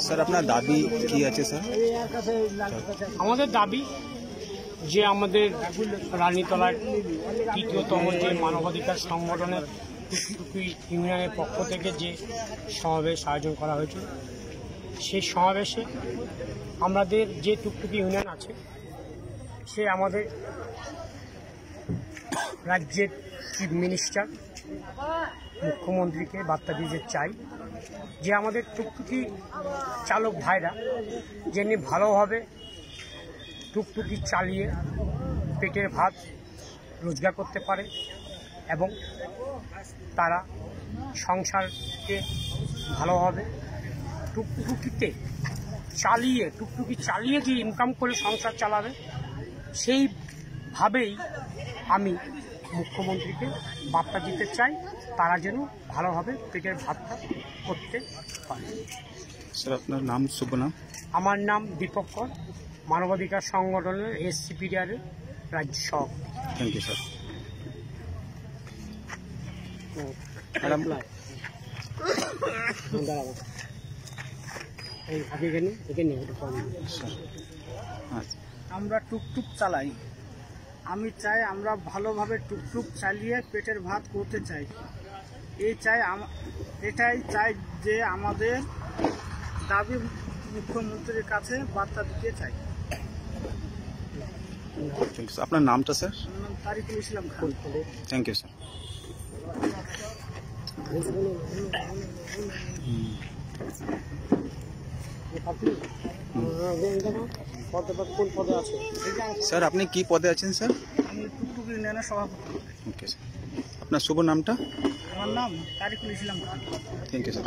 Sir আপনার দাবি কি আছে স্যার? আমাদের দাবি যে আমাদের রানীতলার তৃতীয়তম যে মানবাধিকার সংগঠনের টুকটুকি ইউনিয়নের পক্ষ থেকে যে সমাবেশ আয়োজন করা হয়েছিল, সেই সমাবেশে আমাদের যে টুকটুকি ইউনিয়ন আছে সে আমাদের রাজ্যের চিফ মিনিস্টার মুখ্যমন্ত্রীকে বার্তা দিতে চাই যে আমাদের টুকটুকি চালক ভাইরা যেন ভালোভাবে টুকটুকি চালিয়ে পেটের ভাত রোজগার করতে পারে এবং তারা সংসারকে ভালোভাবে টুকটুকি চালিয়ে যে ইনকাম করে সংসার চালাবে, সেইভাবেই আমি মুখ্যমন্ত্রীকে বার্তা দিতে চাই তারা যেন ভালোভাবে পেটের ভাতটা করতে পারে। স্যার আপনার নাম, শুভ নাম? আমার নাম দীপক কর, মানবাধিকার সংগঠনের এসসিপিডিআরের রাজ্য সভাপতি। Thank you sir. আমরা টুকটুক চালাই, আমি চাই আমরা ভালোভাবে টুকটুক চালিয়ে পেটের ভাত করতে চাই। এটাই চাই যে আমাদের দাবি মুখ্যমন্ত্রীর কাছে বার্তা দিতে চাই। আপনার নামটা স্যার? আমার নাম Tarikul Islam Khan. Thank you sir. Sir আপনি কি পদে আছেন স্যার? আমি টুকটুক ইউনিয়নের সভাপতি। Okay sir. আপনার শুভ নামটা? আমার নাম Tarikul Islam Khan. Thank you sir.